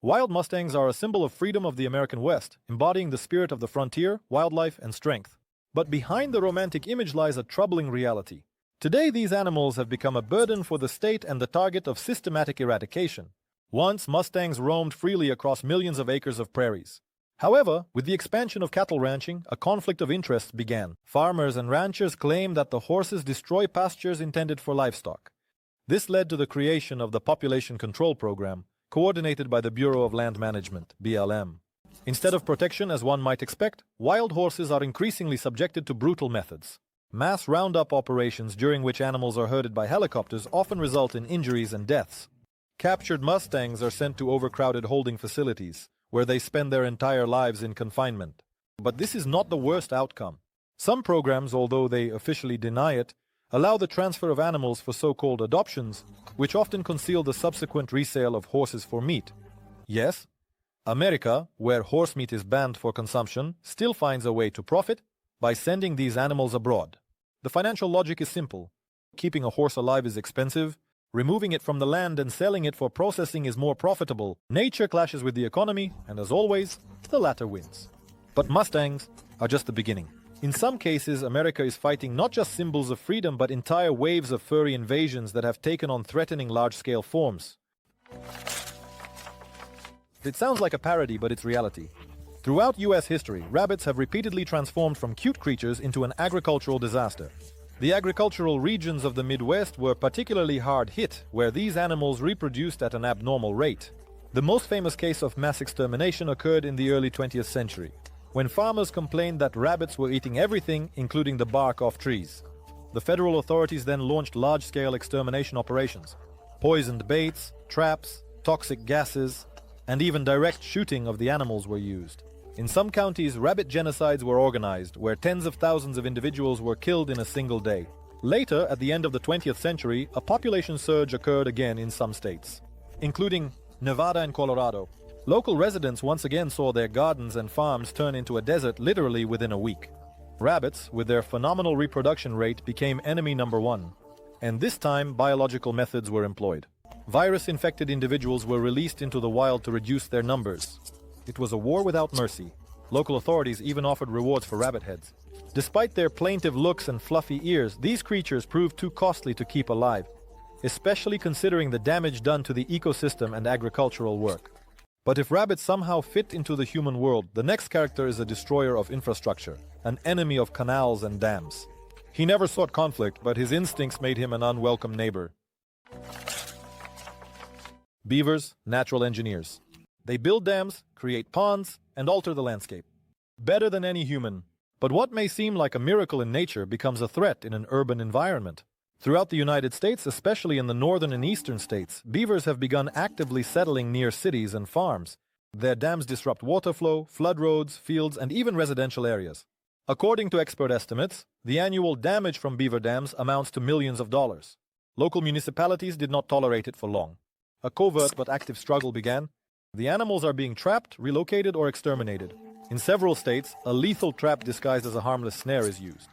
Wild mustangs are a symbol of freedom of the American West, embodying the spirit of the frontier, wildlife, and strength. But behind the romantic image lies a troubling reality. Today, these animals have become a burden for the state and the target of systematic eradication. Once, mustangs roamed freely across millions of acres of prairies. However, with the expansion of cattle ranching, a conflict of interests began. Farmers and ranchers claimed that the horses destroy pastures intended for livestock. This led to the creation of the Population Control Program, coordinated by the Bureau of Land Management, BLM. Instead of protection, as one might expect, wild horses are increasingly subjected to brutal methods. Mass roundup operations during which animals are herded by helicopters often result in injuries and deaths. Captured mustangs are sent to overcrowded holding facilities, where they spend their entire lives in confinement. But this is not the worst outcome. Some programs, although they officially deny it, allow the transfer of animals for so-called adoptions, which often conceal the subsequent resale of horses for meat. Yes, America, where horse meat is banned for consumption, still finds a way to profit by sending these animals abroad. The financial logic is simple. Keeping a horse alive is expensive. Removing it from the land and selling it for processing is more profitable. Nature clashes with the economy, and as always, the latter wins. But mustangs are just the beginning. In some cases, America is fighting not just symbols of freedom, but entire waves of furry invasions that have taken on threatening large-scale forms. It sounds like a parody, but it's reality. Throughout US history, rabbits have repeatedly transformed from cute creatures into an agricultural disaster. The agricultural regions of the Midwest were particularly hard hit, where these animals reproduced at an abnormal rate. The most famous case of mass extermination occurred in the early 20th century, when farmers complained that rabbits were eating everything, including the bark off trees. The federal authorities then launched large-scale extermination operations. Poisoned baits, traps, toxic gases, and even direct shooting of the animals were used. In some counties, rabbit genocides were organized, where tens of thousands of individuals were killed in a single day. Later, at the end of the 20th century, a population surge occurred again in some states, including Nevada and Colorado. Local residents once again saw their gardens and farms turn into a desert literally within a week. Rabbits, with their phenomenal reproduction rate, became enemy number one. And this time, biological methods were employed. Virus-infected individuals were released into the wild to reduce their numbers. It was a war without mercy. Local authorities even offered rewards for rabbit heads. Despite their plaintive looks and fluffy ears, these creatures proved too costly to keep alive, especially considering the damage done to the ecosystem and agricultural work. But if rabbits somehow fit into the human world, the next character is a destroyer of infrastructure, an enemy of canals and dams. He never sought conflict, but his instincts made him an unwelcome neighbor. Beavers, natural engineers. They build dams, create ponds, and alter the landscape. Better than any human. But what may seem like a miracle in nature becomes a threat in an urban environment. Throughout the United States, especially in the northern and eastern states, beavers have begun actively settling near cities and farms. Their dams disrupt water flow, flood roads, fields, and even residential areas. According to expert estimates, the annual damage from beaver dams amounts to millions of dollars. Local municipalities did not tolerate it for long. A covert but active struggle began. The animals are being trapped, relocated, or exterminated. In several states, a lethal trap disguised as a harmless snare is used.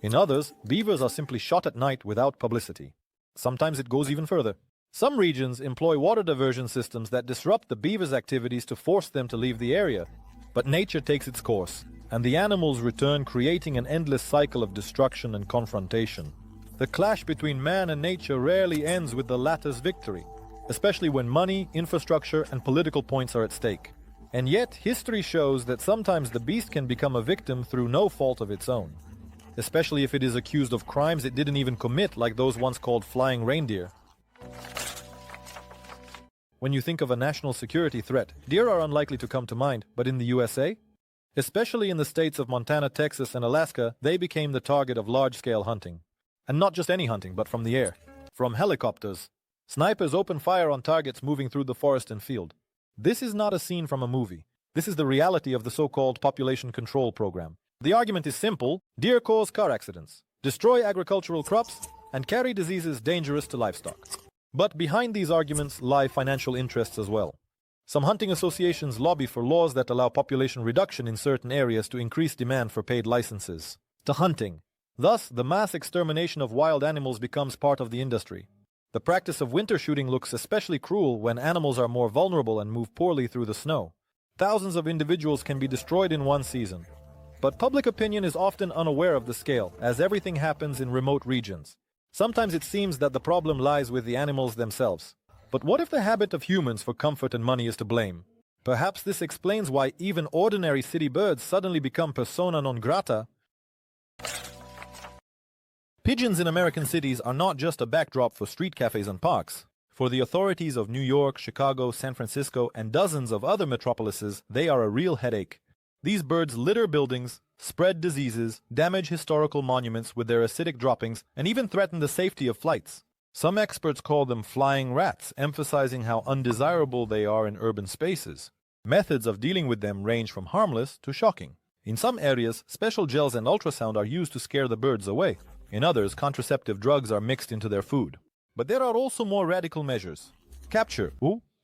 In others, beavers are simply shot at night without publicity. Sometimes it goes even further. Some regions employ water diversion systems that disrupt the beavers' activities to force them to leave the area. But nature takes its course, and the animals return, creating an endless cycle of destruction and confrontation. The clash between man and nature rarely ends with the latter's victory, especially when money, infrastructure, and political points are at stake. And yet, history shows that sometimes the beast can become a victim through no fault of its own, especially if it is accused of crimes it didn't even commit, like those once called flying reindeer. When you think of a national security threat, deer are unlikely to come to mind, but in the USA, especially in the states of Montana, Texas, and Alaska, they became the target of large-scale hunting. And not just any hunting, but from the air. From helicopters, snipers open fire on targets moving through the forest and field. This is not a scene from a movie. This is the reality of the so-called Population Control Program. The argument is simple: deer cause car accidents, destroy agricultural crops, and carry diseases dangerous to livestock. But behind these arguments lie financial interests as well. Some hunting associations lobby for laws that allow population reduction in certain areas to increase demand for paid licenses to hunting. Thus, the mass extermination of wild animals becomes part of the industry. The practice of winter shooting looks especially cruel when animals are more vulnerable and move poorly through the snow. Thousands of individuals can be destroyed in one season. But public opinion is often unaware of the scale, as everything happens in remote regions. Sometimes it seems that the problem lies with the animals themselves. But what if the habit of humans for comfort and money is to blame? Perhaps this explains why even ordinary city birds suddenly become persona non grata. Pigeons in American cities are not just a backdrop for street cafes and parks. For the authorities of New York, Chicago, San Francisco, and dozens of other metropolises, they are a real headache. These birds litter buildings, spread diseases, damage historical monuments with their acidic droppings, and even threaten the safety of flights. Some experts call them flying rats, emphasizing how undesirable they are in urban spaces. Methods of dealing with them range from harmless to shocking. In some areas, special gels and ultrasound are used to scare the birds away. In others, contraceptive drugs are mixed into their food. But there are also more radical measures. Capture,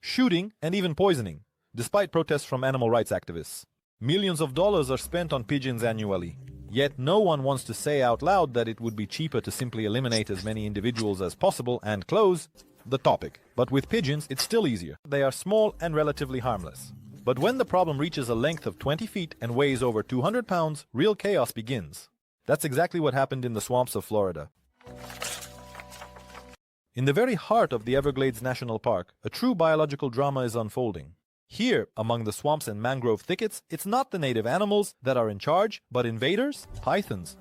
shooting, and even poisoning, despite protests from animal rights activists. Millions of dollars are spent on pigeons annually. Yet no one wants to say out loud that it would be cheaper to simply eliminate as many individuals as possible and close the topic. But with pigeons, it's still easier. They are small and relatively harmless. But when the problem reaches a length of 20 feet and weighs over 200 pounds, real chaos begins. That's exactly what happened in the swamps of Florida. In the very heart of the Everglades National Park, a true biological drama is unfolding. Here, among the swamps and mangrove thickets, it's not the native animals that are in charge, but invaders, pythons.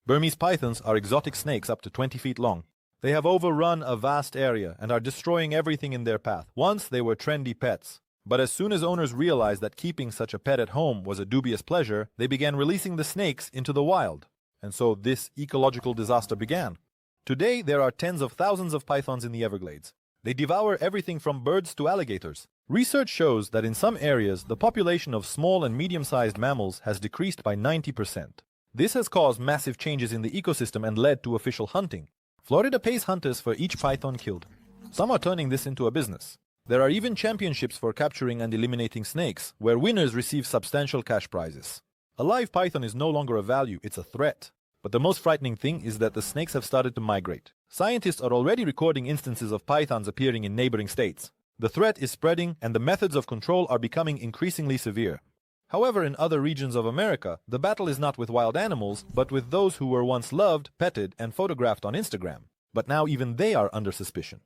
Burmese pythons are exotic snakes up to 20 feet long. They have overrun a vast area and are destroying everything in their path. Once they were trendy pets. But as soon as owners realized that keeping such a pet at home was a dubious pleasure, they began releasing the snakes into the wild. And so this ecological disaster began. Today, there are tens of thousands of pythons in the Everglades. They devour everything from birds to alligators. Research shows that in some areas, the population of small and medium-sized mammals has decreased by 90%. This has caused massive changes in the ecosystem and led to official hunting. Florida pays hunters for each python killed. Some are turning this into a business. There are even championships for capturing and eliminating snakes, where winners receive substantial cash prizes. A live python is no longer a value, it's a threat. But the most frightening thing is that the snakes have started to migrate. Scientists are already recording instances of pythons appearing in neighboring states. The threat is spreading and the methods of control are becoming increasingly severe. However, in other regions of America, the battle is not with wild animals, but with those who were once loved, petted, and photographed on Instagram. But now even they are under suspicion.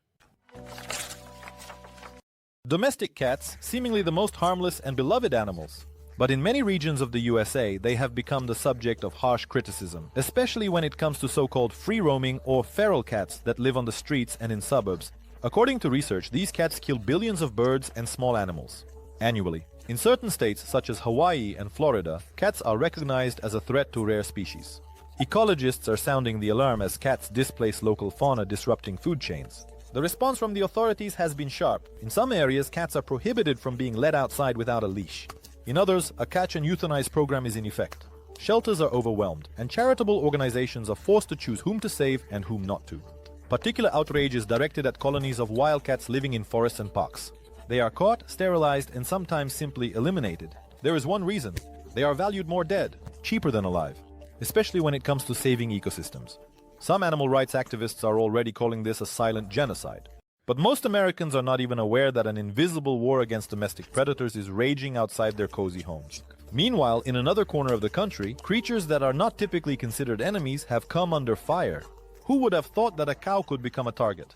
Domestic cats, seemingly the most harmless and beloved animals. But in many regions of the USA, they have become the subject of harsh criticism, especially when it comes to so-called free-roaming or feral cats that live on the streets and in suburbs. According to research, these cats kill billions of birds and small animals annually. In certain states, such as Hawaii and Florida, cats are recognized as a threat to rare species. Ecologists are sounding the alarm as cats displace local fauna, disrupting food chains. The response from the authorities has been sharp. In some areas, cats are prohibited from being let outside without a leash. In others, a catch and euthanize program is in effect. Shelters are overwhelmed, and charitable organizations are forced to choose whom to save and whom not to. Particular outrage is directed at colonies of wildcats living in forests and parks. They are caught, sterilized, and sometimes simply eliminated. There is one reason. They are valued more dead, cheaper than alive, especially when it comes to saving ecosystems. Some animal rights activists are already calling this a silent genocide. But most Americans are not even aware that an invisible war against domestic predators is raging outside their cozy homes. Meanwhile, in another corner of the country, creatures that are not typically considered enemies have come under fire. Who would have thought that a cow could become a target?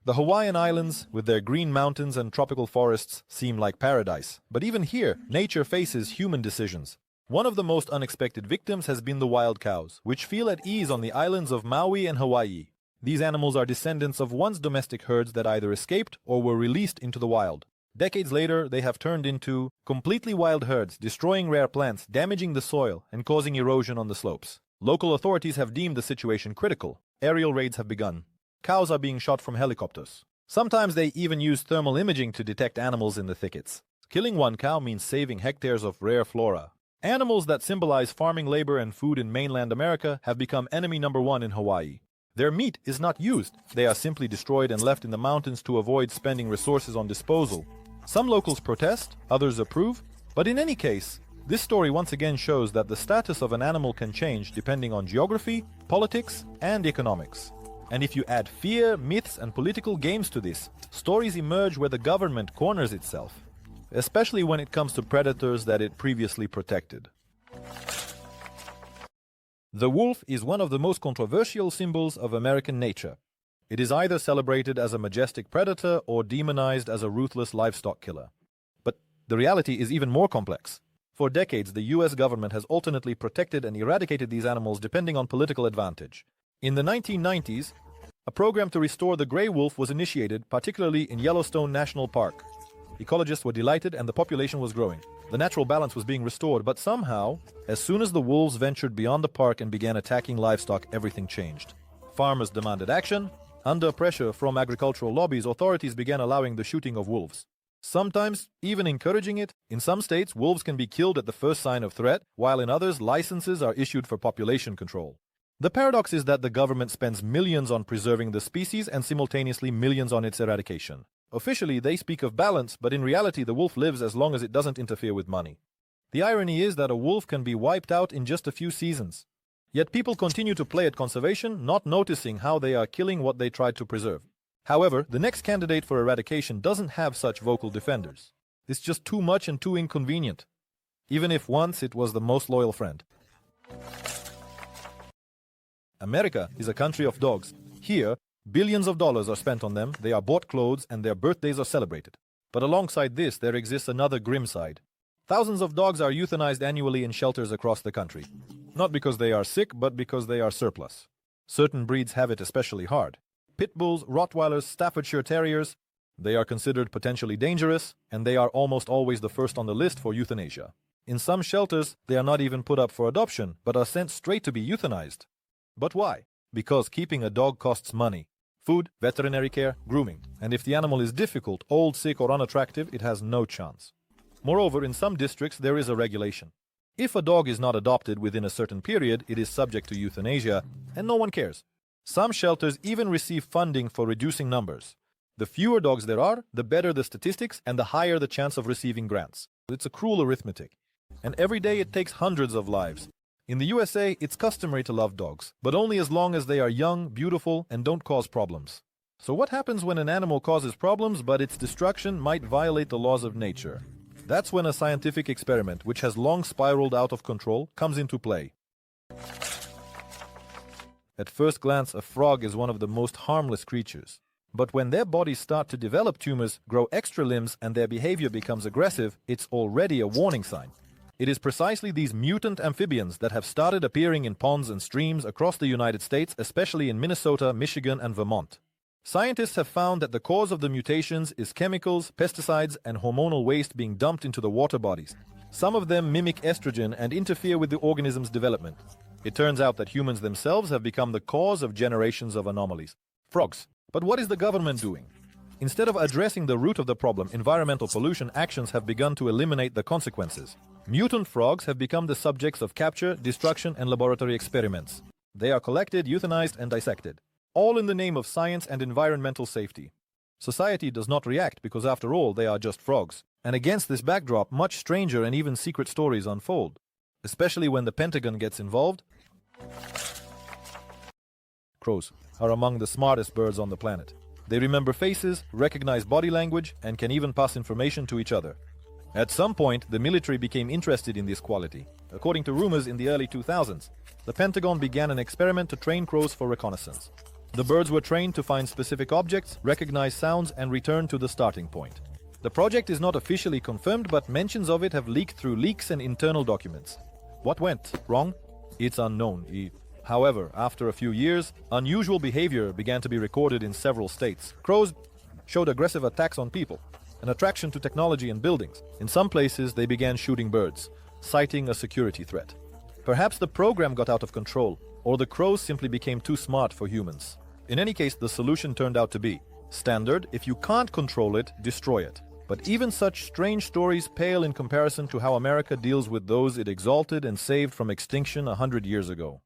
The Hawaiian Islands, with their green mountains and tropical forests, seem like paradise. But even here, nature faces human decisions. One of the most unexpected victims has been the wild cows, which feel at ease on the islands of Maui and Hawaii. These animals are descendants of once domestic herds that either escaped or were released into the wild. Decades later, they have turned into completely wild herds, destroying rare plants, damaging the soil, and causing erosion on the slopes. Local authorities have deemed the situation critical. Aerial raids have begun. Cows are being shot from helicopters. Sometimes they even use thermal imaging to detect animals in the thickets. Killing one cow means saving hectares of rare flora. Animals that symbolize farming labor and food in mainland America have become enemy number one in Hawaii. Their meat is not used. They are simply destroyed and left in the mountains to avoid spending resources on disposal. Some locals protest, others approve, but in any case, this story once again shows that the status of an animal can change depending on geography, politics, and economics. And if you add fear, myths, and political games to this, stories emerge where the government corners itself, especially when it comes to predators that it previously protected. The wolf is one of the most controversial symbols of American nature. It is either celebrated as a majestic predator or demonized as a ruthless livestock killer. But the reality is even more complex. For decades, the US government has alternately protected and eradicated these animals depending on political advantage. In the 1990s, a program to restore the gray wolf was initiated, particularly in Yellowstone National Park. Ecologists were delighted and the population was growing. The natural balance was being restored, but somehow, as soon as the wolves ventured beyond the park and began attacking livestock, everything changed. Farmers demanded action. Under pressure from agricultural lobbies, authorities began allowing the shooting of wolves, sometimes even encouraging it. In some states, wolves can be killed at the first sign of threat, while in others, licenses are issued for population control. The paradox is that the government spends millions on preserving the species and simultaneously millions on its eradication. Officially, they speak of balance, but in reality, the wolf lives as long as it doesn't interfere with money. The irony is that a wolf can be wiped out in just a few seasons. Yet people continue to play at conservation, not noticing how they are killing what they tried to preserve. However, the next candidate for eradication doesn't have such vocal defenders. It's just too much and too inconvenient, even if once it was the most loyal friend. America is a country of dogs. Here, billions of dollars are spent on them, they are bought clothes, and their birthdays are celebrated. But alongside this, there exists another grim side. Thousands of dogs are euthanized annually in shelters across the country. Not because they are sick, but because they are surplus. Certain breeds have it especially hard. Pit bulls, Rottweilers, Staffordshire Terriers, they are considered potentially dangerous, and they are almost always the first on the list for euthanasia. In some shelters, they are not even put up for adoption, but are sent straight to be euthanized. But why? Because keeping a dog costs money. Food, veterinary care, grooming. And if the animal is difficult, old, sick, or unattractive, it has no chance. Moreover, in some districts, there is a regulation. If a dog is not adopted within a certain period, it is subject to euthanasia, and no one cares. Some shelters even receive funding for reducing numbers. The fewer dogs there are, the better the statistics and the higher the chance of receiving grants. It's a cruel arithmetic. And every day it takes hundreds of lives. In the USA, it's customary to love dogs, but only as long as they are young, beautiful, and don't cause problems. So what happens when an animal causes problems, but its destruction might violate the laws of nature? That's when a scientific experiment, which has long spiraled out of control, comes into play. At first glance, a frog is one of the most harmless creatures. But when their bodies start to develop tumors, grow extra limbs, and their behavior becomes aggressive, it's already a warning sign. It is precisely these mutant amphibians that have started appearing in ponds and streams across the United States, especially in Minnesota, Michigan, and Vermont. Scientists have found that the cause of the mutations is chemicals, pesticides, and hormonal waste being dumped into the water bodies. Some of them mimic estrogen and interfere with the organism's development. It turns out that humans themselves have become the cause of generations of anomalies. Frogs. But what is the government doing? Instead of addressing the root of the problem, environmental pollution actions have begun to eliminate the consequences. Mutant frogs have become the subjects of capture, destruction, and laboratory experiments. They are collected, euthanized, and dissected, all in the name of science and environmental safety. Society does not react because, after all, they are just frogs. And against this backdrop, much stranger and even secret stories unfold, especially when the Pentagon gets involved. Crows are among the smartest birds on the planet. They remember faces, recognize body language, and can even pass information to each other. At some point, the military became interested in this quality. According to rumors in the early 2000s, the Pentagon began an experiment to train crows for reconnaissance. The birds were trained to find specific objects, recognize sounds, and return to the starting point. The project is not officially confirmed, but mentions of it have leaked through leaks and internal documents. What went wrong? It's unknown. However, after a few years, unusual behavior began to be recorded in several states. Crows showed aggressive attacks on people, an attraction to technology and buildings. In some places, they began shooting birds, citing a security threat. Perhaps the program got out of control, or the crows simply became too smart for humans. In any case, the solution turned out to be standard: if you can't control it, destroy it. But even such strange stories pale in comparison to how America deals with those it exalted and saved from extinction 100 years ago.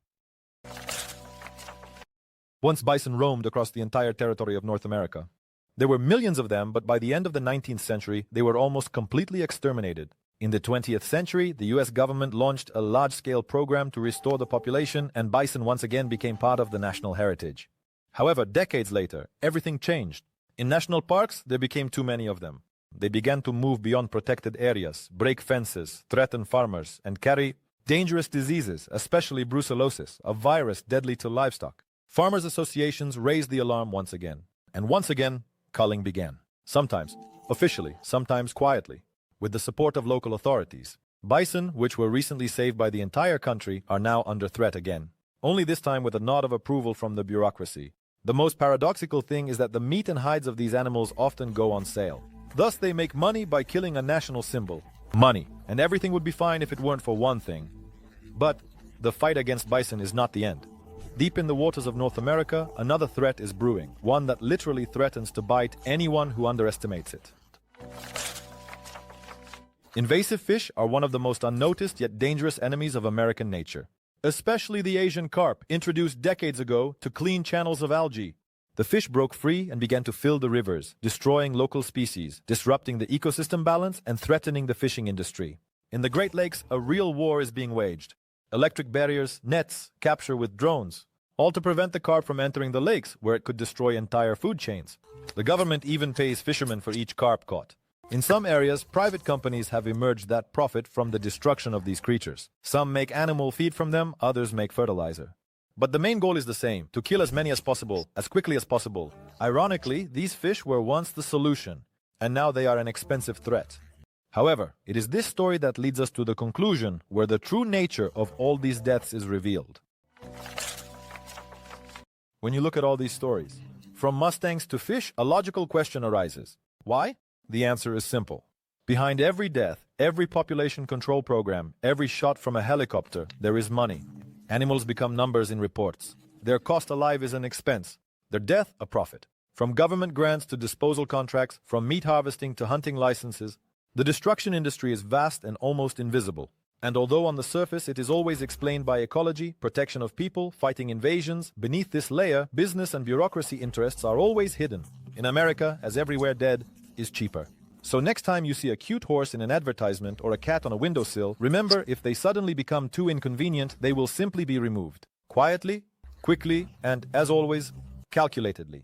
Once bison roamed across the entire territory of North America. There were millions of them, but by the end of the 19th century, they were almost completely exterminated. In the 20th century, the US government launched a large-scale program to restore the population, and bison once again became part of the national heritage. However, decades later, everything changed. In national parks, there became too many of them. They began to move beyond protected areas, break fences, threaten farmers, and carry dangerous diseases, especially brucellosis, a virus deadly to livestock. Farmers' associations raised the alarm once again. And once again, culling began. Sometimes officially, sometimes quietly, with the support of local authorities. Bison, which were recently saved by the entire country, are now under threat again. Only this time with a nod of approval from the bureaucracy. The most paradoxical thing is that the meat and hides of these animals often go on sale. Thus they make money by killing a national symbol. Money. And everything would be fine if it weren't for one thing. But the fight against bison is not the end. Deep in the waters of North America, another threat is brewing, one that literally threatens to bite anyone who underestimates it. Invasive fish are one of the most unnoticed yet dangerous enemies of American nature. Especially the Asian carp, introduced decades ago to clean channels of algae. The fish broke free and began to fill the rivers, destroying local species, disrupting the ecosystem balance, and threatening the fishing industry. In the Great Lakes, a real war is being waged. Electric barriers, nets, capture with drones, all to prevent the carp from entering the lakes, where it could destroy entire food chains. The government even pays fishermen for each carp caught. In some areas, private companies have emerged that profit from the destruction of these creatures. Some make animal feed from them, others make fertilizer. But the main goal is the same, to kill as many as possible, as quickly as possible. Ironically, these fish were once the solution, and now they are an expensive threat. However, it is this story that leads us to the conclusion where the true nature of all these deaths is revealed. When you look at all these stories, from mustangs to fish, a logical question arises. Why? The answer is simple. Behind every death, every population control program, every shot from a helicopter, there is money. Animals become numbers in reports. Their cost alive is an expense. Their death, a profit. From government grants to disposal contracts, from meat harvesting to hunting licenses, the destruction industry is vast and almost invisible. And although on the surface it is always explained by ecology, protection of people, fighting invasions, beneath this layer, business and bureaucracy interests are always hidden. In America, as everywhere dead is cheaper. So next time you see a cute horse in an advertisement or a cat on a windowsill, remember, if they suddenly become too inconvenient, they will simply be removed. Quietly, quickly, and, as always, calculatedly.